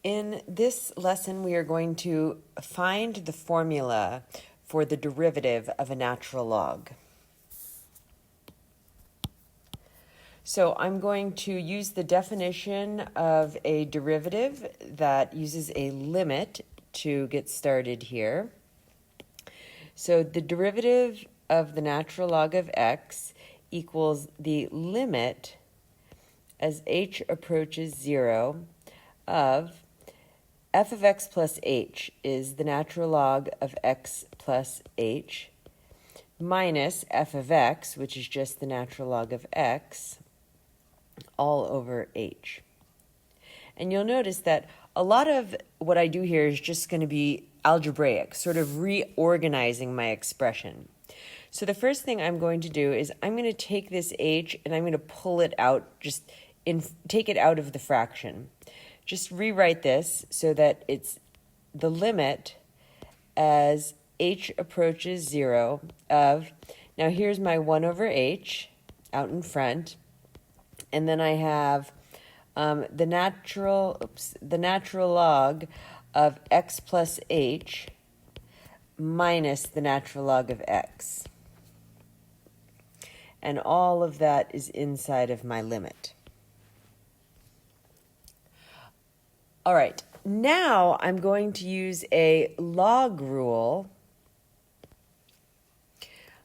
In this lesson, we are going to find the formula for the derivative of a natural log. So I'm going to use the definition of a derivative that uses a limit to get started here. So the derivative of the natural log of x equals the limit as h approaches 0 of f of x plus h is the natural log of x plus h minus f of x, which is just the natural log of x, all over h. And you'll notice that a lot of what I do here is just going to be algebraic, sort of reorganizing my expression. So the first thing I'm going to do is I'm going to take this h and I'm going to pull it out, take it out of the fraction. Just rewrite this so that it's the limit as h approaches 0 of, now here's my 1 over h out in front, and then I have the natural log of x plus h minus the natural log of x. And all of that is inside of my limit. All right, now I'm going to use a log rule.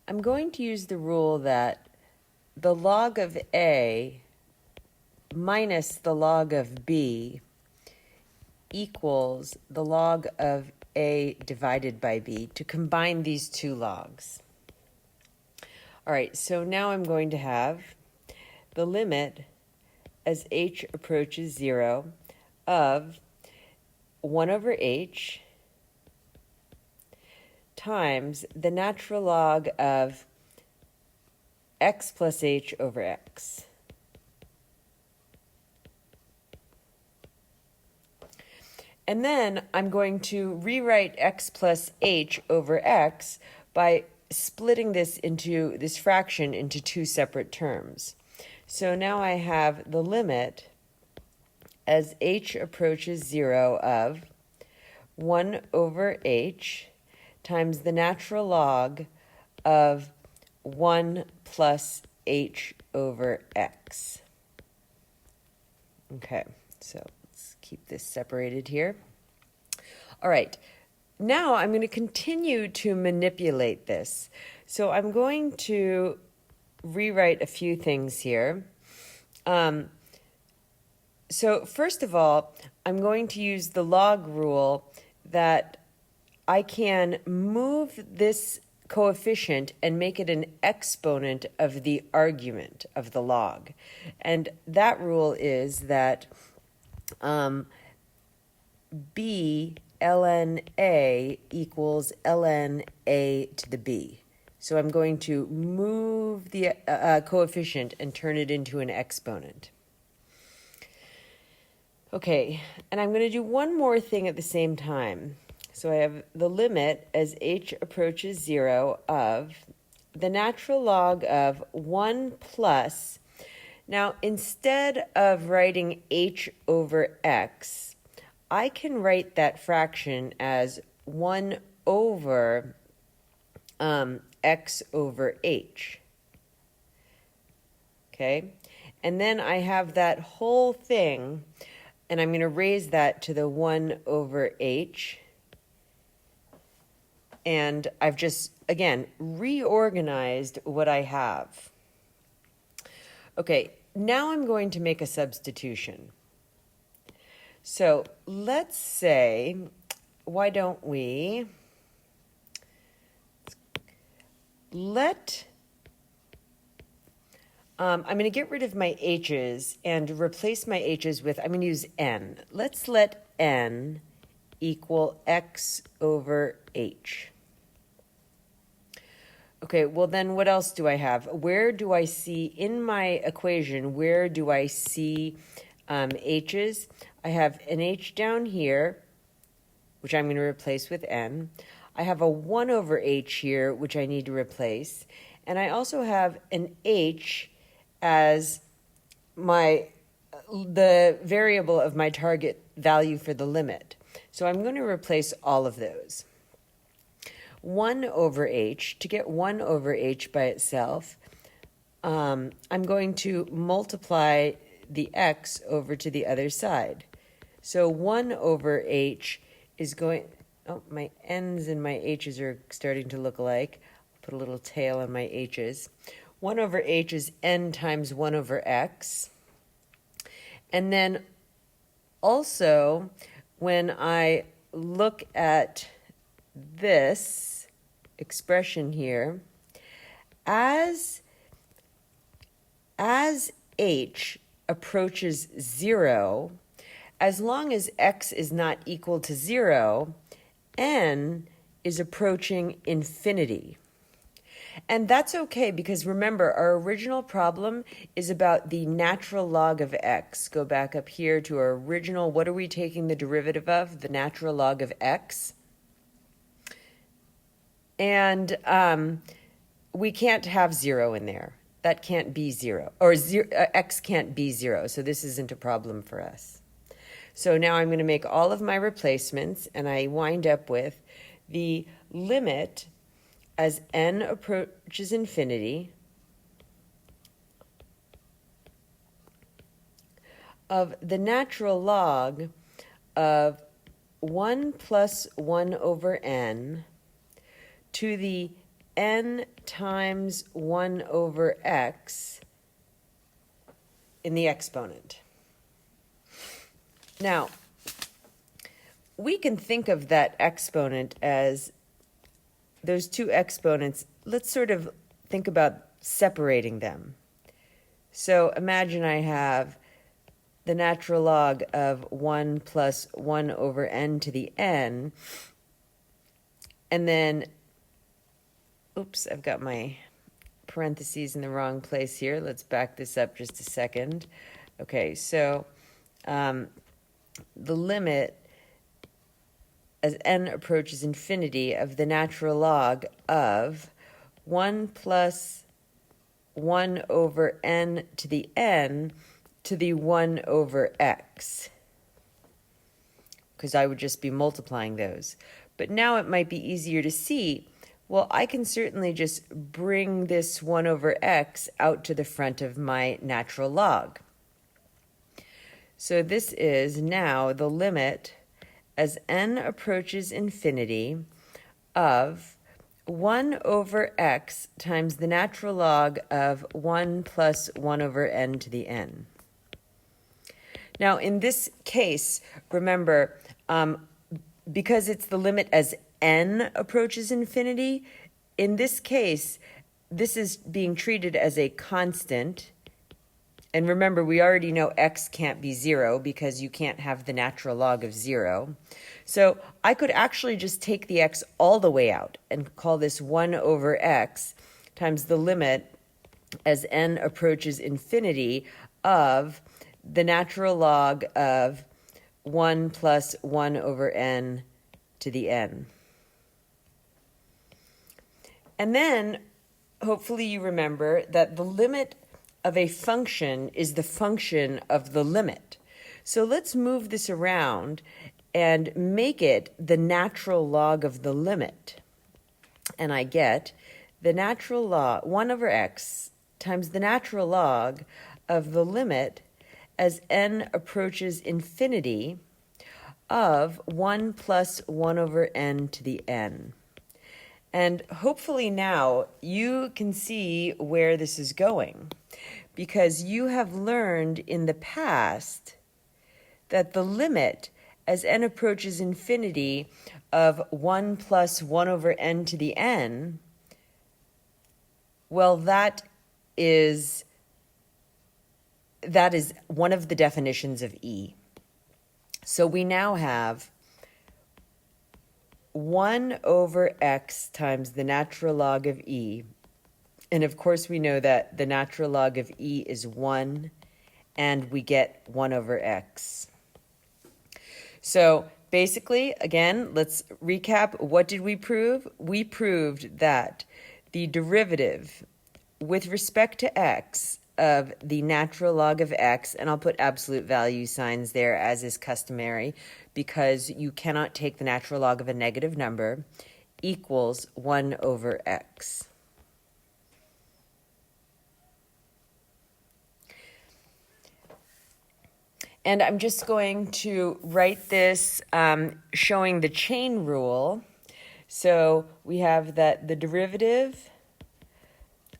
I'm going to use the rule that the log of a minus the log of b equals the log of a divided by b, to combine these two logs. All right, so now I'm going to have the limit as h approaches 0 of 1 over h times the natural log of x plus h over x. And then I'm going to rewrite x plus h over x by splitting this fraction into two separate terms. So now I have the limit as h approaches 0 of 1 over h times the natural log of 1 plus h over x. Okay, so let's keep this separated here. All right, now I'm going to continue to manipulate this. So I'm going to rewrite a few things here. So first of all, I'm going to use the log rule that I can move this coefficient and make it an exponent of the argument of the log. And that rule is that b ln a equals ln a to the b. So I'm going to move the coefficient and turn it into an exponent. Okay, and I'm going to do one more thing at the same time. So I have the limit as h approaches 0 of the natural log of 1 plus. Now, instead of writing h over x, I can write that fraction as 1 over x over h. Okay, and then I have that whole thing, and I'm going to raise that to the 1 over h. And I've just, again, reorganized what I have. Okay, now I'm going to make a substitution. So let's say, why don't we I'm going to get rid of my h's and replace my h's with, I'm going to use n. Let's let n equal x over h. Okay, well then what else do I have? Where do I see, in my equation, where do I see h's? I have an h down here, which I'm going to replace with n. I have a 1 over h here, which I need to replace. And I also have an h as my the variable of my target value for the limit. So I'm going to replace all of those. 1 over h, to get 1 over h by itself, I'm going to multiply the x over to the other side. So 1 over h is going, oh, my n's and my h's are starting to look alike. I'll put a little tail on my h's. 1 over h is n times 1 over x. And then also, when I look at this expression here, as h approaches 0, as long as x is not equal to 0, n is approaching infinity. And that's okay, because remember, our original problem is about the natural log of x. Go back up here to our original, what are we taking the derivative of? The natural log of x. And we can't have 0 in there. That can't be 0, or x can't be 0, so this isn't a problem for us. So now I'm going to make all of my replacements, and I wind up with the limit as n approaches infinity of the natural log of 1 plus 1 over n to the n times 1 over x in the exponent. Now, we can think of that exponent as those two exponents. Let's sort of think about separating them. So imagine I have the natural log of 1 plus 1 over n to the n, and then, oops, I've got my parentheses in the wrong place here. Let's back this up just a second. Okay, so the limit as n approaches infinity of the natural log of 1 plus 1 over n to the n to the 1 over x, because I would just be multiplying those. But now it might be easier to see, well, I can certainly just bring this 1 over x out to the front of my natural log. So this is now the limit as n approaches infinity of 1 over x times the natural log of 1 plus 1 over n to the n. Now, in this case, remember, because it's the limit as n approaches infinity, in this case, this is being treated as a constant. And remember, we already know x can't be 0 because you can't have the natural log of 0. So I could actually just take the x all the way out and call this 1 over x times the limit as n approaches infinity of the natural log of 1 plus 1 over n to the n. And then, hopefully you remember that the limit of a function is the function of the limit. So let's move this around and make it the natural log of the limit. And I get the natural log, 1 over x times the natural log of the limit as n approaches infinity of 1 plus 1 over n to the n. And hopefully now you can see where this is going, because you have learned in the past that the limit as n approaches infinity of 1 plus 1 over n to the n, well, that is one of the definitions of E. So we now have 1 over x times the natural log of E. And of course we know that the natural log of E is 1, and we get 1 over x. So basically, again, let's recap. What did we prove? We proved that the derivative with respect to x of the natural log of x, and I'll put absolute value signs there as is customary because you cannot take the natural log of a negative number, equals 1 over x. And I'm just going to write this showing the chain rule. So we have that the derivative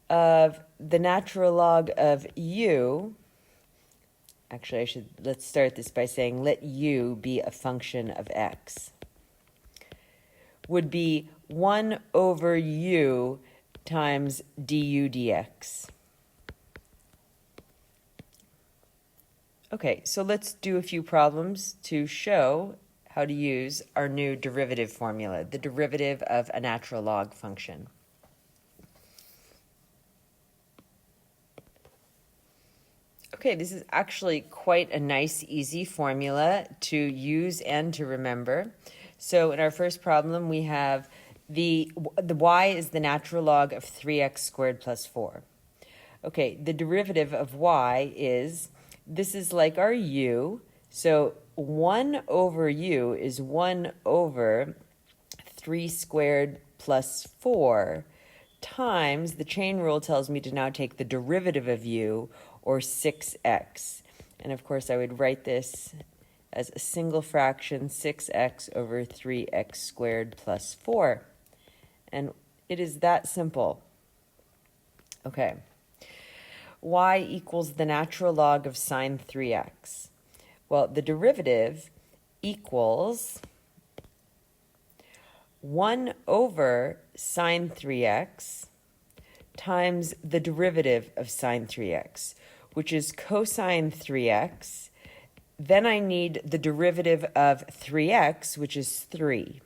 of the natural log of u, actually let's start this by saying let u be a function of x, would be 1 over u times du dx. Okay, so let's do a few problems to show how to use our new derivative formula, the derivative of a natural log function. Okay, this is actually quite a nice, easy formula to use and to remember. So in our first problem, we have the y is the natural log of 3x squared plus 4. Okay, the derivative of y is, this is like our u, so 1 over u is 1 over 3 squared plus 4 times, the chain rule tells me to now take the derivative of u, or 6x. And of course, I would write this as a single fraction, 6x over 3x squared plus 4. And it is that simple. Okay. Y equals the natural log of sine 3x. Well, the derivative equals 1 over sine 3x times the derivative of sine 3x, which is cosine 3x. Then I need the derivative of 3x, which is 3.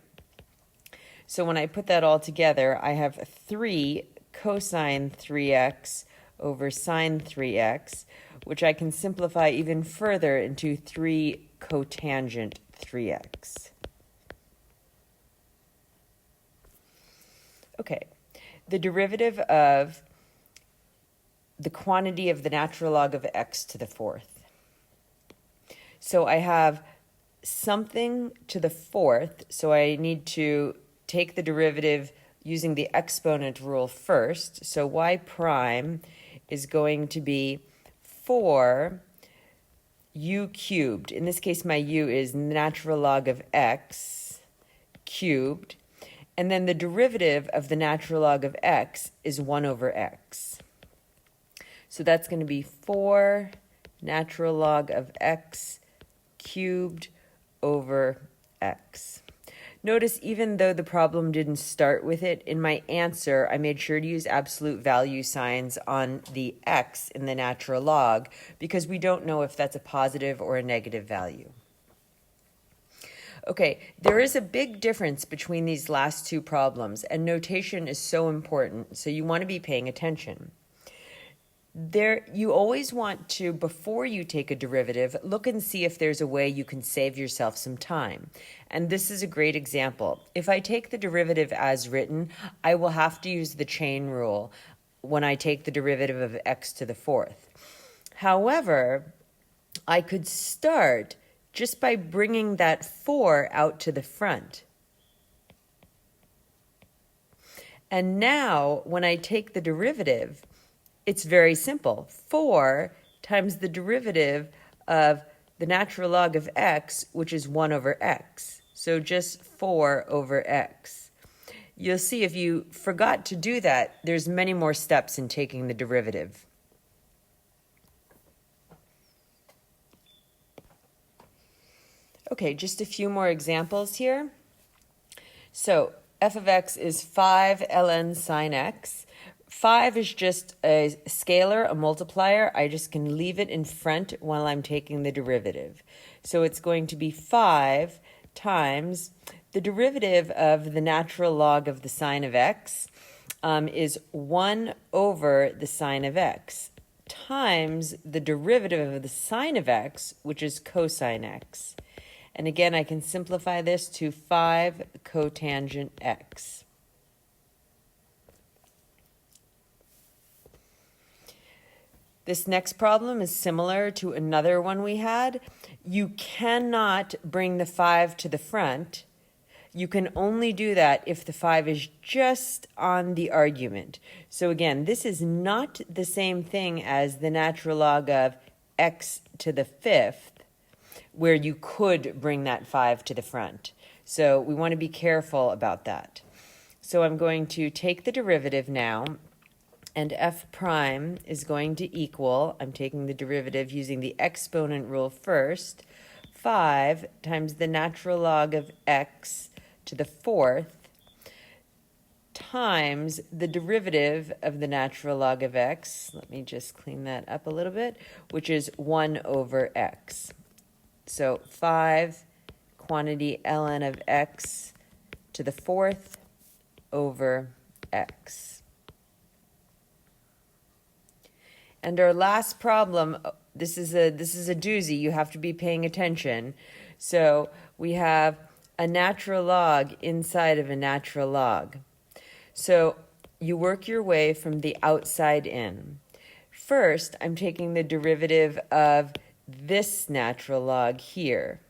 So when I put that all together, I have 3 cosine 3x over sine 3x, which I can simplify even further into 3 cotangent 3x. Okay, the derivative of the quantity of the natural log of x to the fourth. So I have something to the fourth, so I need to take the derivative using the exponent rule first. So y prime is going to be 4 u cubed. In this case, my u is natural log of x cubed. And then the derivative of the natural log of x is 1 over x. So that's going to be 4 natural log of x cubed over x. Notice even though the problem didn't start with it, in my answer I made sure to use absolute value signs on the x in the natural log because we don't know if that's a positive or a negative value. Okay, there is a big difference between these last two problems, and notation is so important, so you want to be paying attention. You always want to, before you take a derivative, look and see if there's a way you can save yourself some time. And this is a great example. If I take the derivative as written, I will have to use the chain rule when I take the derivative of x to the fourth. However, I could start just by bringing that 4 out to the front. And now, when I take the derivative, it's very simple. 4 times the derivative of the natural log of x, which is 1 over x. So just 4 over x. You'll see if you forgot to do that, there's many more steps in taking the derivative. Okay, just a few more examples here. So f of x is 5 ln sine x. 5 is just a scalar, a multiplier. I just can leave it in front while I'm taking the derivative. So it's going to be 5 times the derivative of the natural log of the sine of x is 1 over the sine of x times the derivative of the sine of x, which is cosine x. And again, I can simplify this to 5 cotangent x. This next problem is similar to another one we had. You cannot bring the 5 to the front. You can only do that if the 5 is just on the argument. So again, this is not the same thing as the natural log of x to the 5th, where you could bring that 5 to the front. So we want to be careful about that. So I'm going to take the derivative now, and f prime is going to equal, I'm taking the derivative using the exponent rule first, 5 times the natural log of x to the 4th times the derivative of the natural log of x, let me just clean that up a little bit, which is 1 over x. So 5 quantity ln of x to the 4th over x. And our last problem, this is a doozy. You have to be paying attention. So we have a natural log inside of a natural log. So you work your way from the outside in. First, I'm taking the derivative of this natural log here.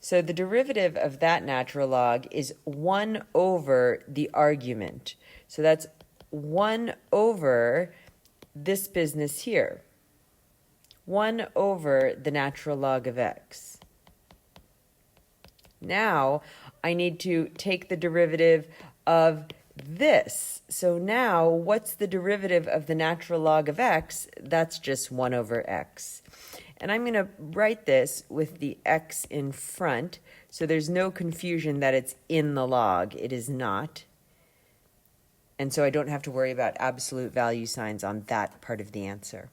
So the derivative of that natural log is 1 over the argument. So that's 1 over this business here, 1 over the natural log of x. Now I need to take the derivative of this. So now what's the derivative of the natural log of x? That's just 1 over x. And I'm going to write this with the x in front, so there's no confusion that it's in the log. It is not. And so I don't have to worry about absolute value signs on that part of the answer.